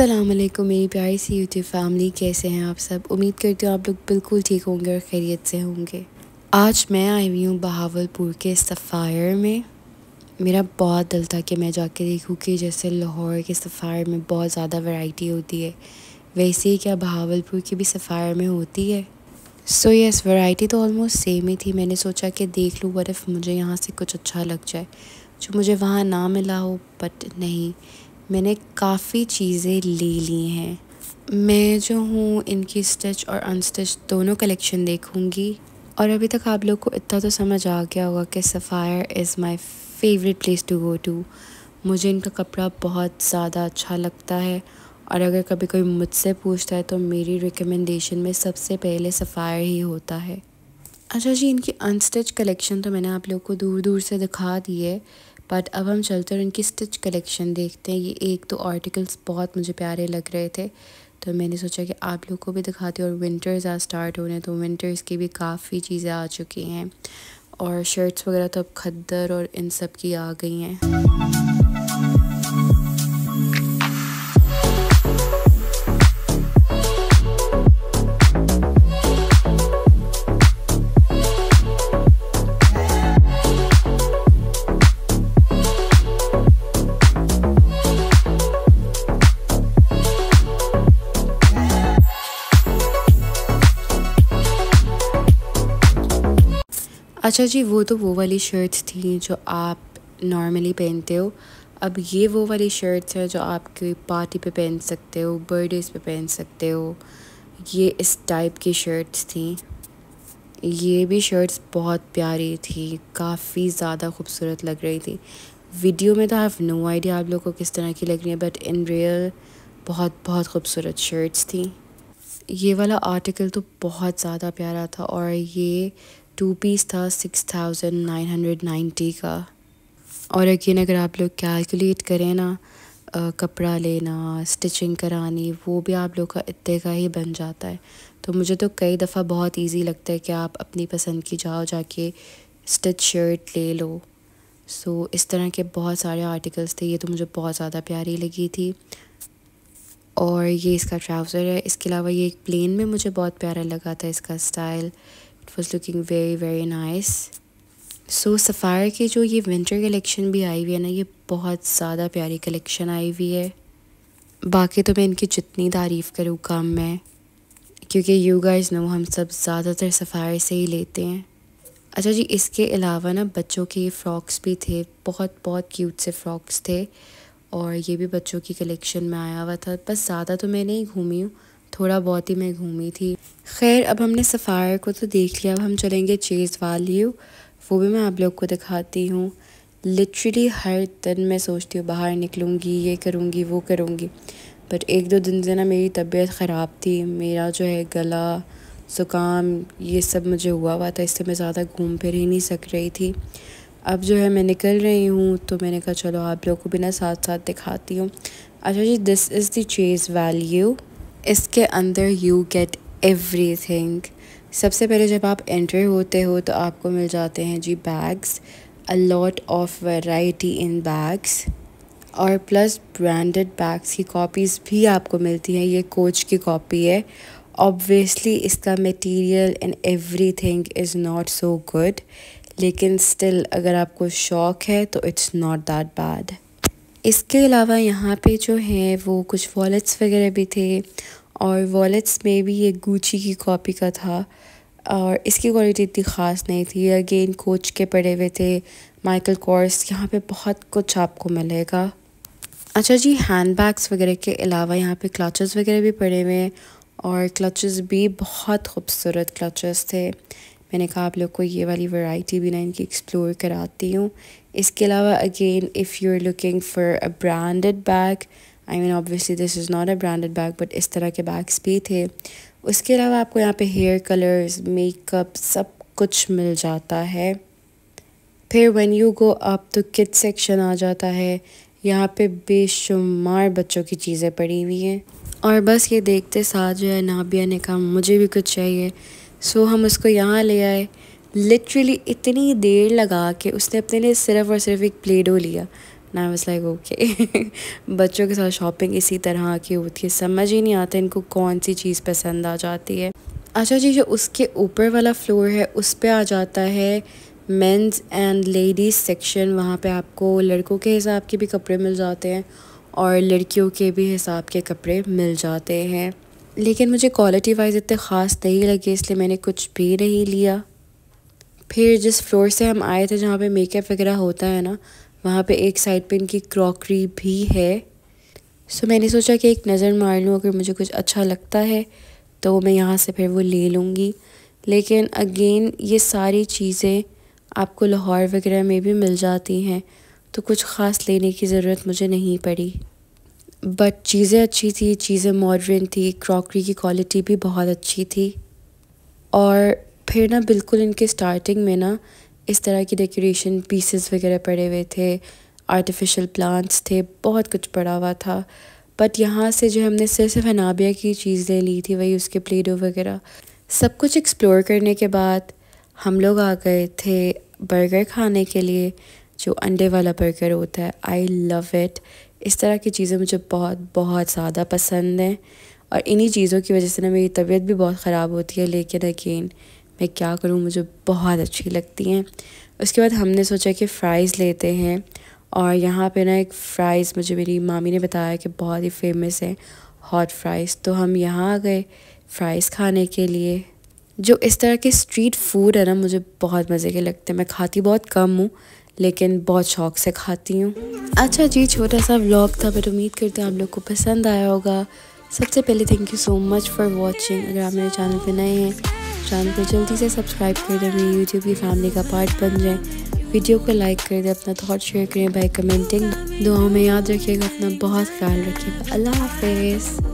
अस्सलामुअलैकुम मेरी प्यारी सी यूट्यूब फैमिली, कैसे हैं आप सब। उम्मीद करती हूँ आप लोग बिल्कुल ठीक होंगे और खैरियत से होंगे। आज मैं आई हुई हूँ बहावलपुर के सफ़ायर में। मेरा बहुत दिल था कि मैं जाके देखूँ कि जैसे लाहौर के सफ़ायर में बहुत ज़्यादा वैरायटी होती है, वैसे ही क्या बहावलपुर की भी सफ़ायर में होती है। सो यस, वैरायटी तो ऑलमोस्ट सेम ही थी। मैंने सोचा कि देख लूँ व्हाट इफ़ मुझे यहाँ से कुछ अच्छा लग जाए जो मुझे वहाँ ना मिला हो, बट नहीं, मैंने काफ़ी चीज़ें ले ली हैं। मैं जो हूँ इनकी स्टिच और अनस्टिच दोनों कलेक्शन देखूँगी। और अभी तक आप लोग को इतना तो समझ आ गया होगा कि Sapphire is my favourite place to go to. मुझे इनका कपड़ा बहुत ज़्यादा अच्छा लगता है और अगर कभी कोई मुझसे पूछता है तो मेरी रिकमेंडेशन में सबसे पहले सफ़ायर ही होता है। अच्छा जी, इनकी अनस्टिच कलेक्शन तो मैंने आप लोग को दूर दूर से दिखा दी है, बट अब हम चलते हैं इनकी स्टिच कलेक्शन देखते हैं। ये एक तो आर्टिकल्स बहुत मुझे प्यारे लग रहे थे तो मैंने सोचा कि आप लोग को भी दिखाती हूँ। और विंटर्स आज स्टार्ट हो रहे हैं तो विंटर्स की भी काफ़ी चीज़ें आ चुकी हैं और शर्ट्स वगैरह तो अब खद्दर और इन सब की आ गई हैं। अच्छा जी, वो वाली शर्ट्स थी जो आप नॉर्मली पहनते हो। अब ये वो वाली शर्ट्स हैं जो आप कोई पार्टी पे पहन सकते हो, बर्थडेज़ पे पहन सकते हो। ये इस टाइप की शर्ट्स थी। ये भी शर्ट्स बहुत प्यारी थी, काफ़ी ज़्यादा खूबसूरत लग रही थी। वीडियो में तो आई हैव नो आइडिया आप लोग को किस तरह की लग रही है, बट इन रियल बहुत बहुत खूबसूरत शर्ट्स थी। ये वाला आर्टिकल तो बहुत ज़्यादा प्यारा था और ये 2 पीस था 6990 का। और यकीन अगर आप लोग कैलकुलेट करें ना, कपड़ा लेना, स्टिचिंग करानी, वो भी आप लोग का इतने का ही बन जाता है। तो मुझे तो कई दफ़ा बहुत इजी लगता है कि आप अपनी पसंद की जाके स्टिच शर्ट ले लो। सो इस तरह के बहुत सारे आर्टिकल्स थे। ये तो मुझे बहुत ज़्यादा प्यारी लगी थी। और ये इसका ट्राउज़र है। इसके अलावा ये एक प्लेन में मुझे बहुत प्यारा लगा था इसका style. It was looking very very nice. So sapphire की जो ये विंटर कलेक्शन भी आई हुई है ना, ये बहुत ज़्यादा प्यारी कलेक्शन आई हुई है। बाकी तो मैं इनकी जितनी तारीफ़ करूँ कम है, क्योंकि यू गाइस नो हम सब ज़्यादातर सफ़ायर से ही लेते हैं। अच्छा जी, इसके अलावा ना बच्चों के फ़्रॉक्स भी थे, बहुत बहुत क्यूट से फ़्रॉक्स थे और ये भी बच्चों की कलेक्शन में आया हुआ था। बस ज़्यादा तो मैं नहीं घूमी हूँ, थोड़ा बहुत ही मैं घूमी थी। खैर, अब हमने सफ़ायर को तो देख लिया, अब हम चलेंगे चेज़ वैल्यू। वो भी मैं आप लोग को दिखाती हूँ। लिटरली हर दिन मैं सोचती हूँ बाहर निकलूँगी, ये करूँगी वो करूँगी, बट एक दो दिन से ना मेरी तबीयत ख़राब थी। मेरा जो है गला, ज़ुकाम, ये सब मुझे हुआ था, इससे मैं ज़्यादा घूम फिर ही नहीं सक रही थी। अब जो है मैं निकल रही हूँ तो मैंने कहा चलो आप लोगों को भी ना साथ साथ दिखाती हूँ। अच्छा जी, this is the chase value. इसके अंदर यू गेट एवरीथिंग। सबसे पहले जब आप एंटर होते हो तो आपको मिल जाते हैं जी bags, a lot of variety in bags, और प्लस ब्रांडेड बैग्स की कॉपीज़ भी आपको मिलती हैं। ये कोच की कॉपी है। ऑब्वियसली इसका material and everything is not so good, लेकिन स्टिल अगर आपको शौक़ है तो इट्स नॉट दैट बैड। इसके अलावा यहाँ पे जो है वो कुछ वॉलेट्स वगैरह भी थे और वॉलेट्स में भी ये गुची की कॉपी का था और इसकी क्वालिटी इतनी ख़ास नहीं थी। अगेन कोच के पड़े हुए थे, माइकल कोर्स, यहाँ पे बहुत कुछ आपको मिलेगा। अच्छा जी, हैंड बैग्स वगैरह के अलावा यहाँ पे क्लचेस वगैरह भी पड़े हुए हैं और क्लचेस भी बहुत खूबसूरत क्लचेस थे। मैंने कहा आप लोग को ये वाली वैरायटी भी ना इनकी एक्सप्लोर कराती हूँ। इसके अलावा again if you are looking for a branded bag, I mean obviously this is not a branded bag, but इस तरह के बैग्स भी थे। उसके अलावा आपको यहाँ पे हेयर कलर्स, मेकअप, सब कुछ मिल जाता है। फिर व्हेन यू गो अप तो किड्स सेक्शन आ जाता है। यहाँ पे बेशुमार बच्चों की चीज़ें पड़ी हुई हैं और बस ये देखते साथ जो है नाबिया ने कहा मुझे भी कुछ चाहिए, सो हम उसको यहाँ ले आए। लिटरली इतनी देर लगा के उसने अपने लिए सिर्फ़ और सिर्फ एक प्ले डो लिया। I was like okay. बच्चों के साथ शॉपिंग इसी तरह की होती है, समझ ही नहीं आता इनको कौन सी चीज़ पसंद आ जाती है। अच्छा जी, जो उसके ऊपर वाला फ्लोर है उस पे आ जाता है मेंस एंड लेडीज़ सेक्शन। वहाँ पे आपको लड़कों के हिसाब के भी कपड़े मिल जाते हैं और लड़कियों के भी हिसाब के कपड़े मिल जाते हैं, लेकिन मुझे क्वालिटी वाइज इतने ख़ास नहीं लगे, इसलिए मैंने कुछ भी नहीं लिया। फिर जिस फ्लोर से हम आए थे जहाँ पे मेकअप वगैरह होता है ना, वहाँ पे एक साइड पे इनकी क्रॉकरी भी है। सो मैंने सोचा कि एक नज़र मार लूँ, अगर मुझे कुछ अच्छा लगता है तो मैं यहाँ से फिर वो ले लूँगी। लेकिन अगेन ये सारी चीज़ें आपको लाहौर वगैरह में भी मिल जाती हैं, तो कुछ ख़ास लेने की ज़रूरत मुझे नहीं पड़ी। बट चीज़ें अच्छी थी, चीज़ें मॉडर्न थी, क्रॉकरी की क्वालिटी भी बहुत अच्छी थी। और फिर ना बिल्कुल इनके स्टार्टिंग में ना इस तरह की डेकोरेशन पीसेस वगैरह पड़े हुए थे, आर्टिफिशियल प्लांट्स थे, बहुत कुछ पड़ा हुआ था। बट यहाँ से जो हमने सिर्फ हनाबिया की चीज़ें ली थी, वही उसके प्लेडो वगैरह सब कुछ एक्सप्लोर करने के बाद हम लोग आ गए थे बर्गर खाने के लिए, जो अंडे वाला बर्गर होता है। I love it. इस तरह की चीज़ें मुझे बहुत बहुत ज़्यादा पसंद हैं और इन्हीं चीज़ों की वजह से ना मेरी तबीयत भी बहुत ख़राब होती है, लेकिन अगेन मैं क्या करूँ, मुझे बहुत अच्छी लगती हैं। उसके बाद हमने सोचा कि फ़्राइज़ लेते हैं, और यहाँ पे ना एक फ़्राइज़ मुझे मेरी मामी ने बताया कि बहुत ही फेमस है, हॉट फ़्राइज़। तो हम यहाँ आ गए फ़्राइज़ खाने के लिए। जो इस तरह के स्ट्रीट फूड है ना, मुझे बहुत मज़े के लगते हैं। मैं खाती बहुत कम हूँ, लेकिन बहुत शौक़ से खाती हूँ। अच्छा जी, छोटा सा व्लॉग था, बट उम्मीद करती हूँ आप लोग को पसंद आया होगा। सबसे पहले thank you so much for watching. अगर आप मेरे चैनल पे नए हैं, चैनल को जल्दी से सब्सक्राइब कर दें, मेरी यूट्यूब की फैमिली का पार्ट बन जाए। वीडियो को लाइक कर दें, अपना थॉट शेयर करें बाय कमेंटिंग। दुआओं में याद रखिएगा, अपना बहुत ख्याल रखिएगा। अल्लाह हाफिज़।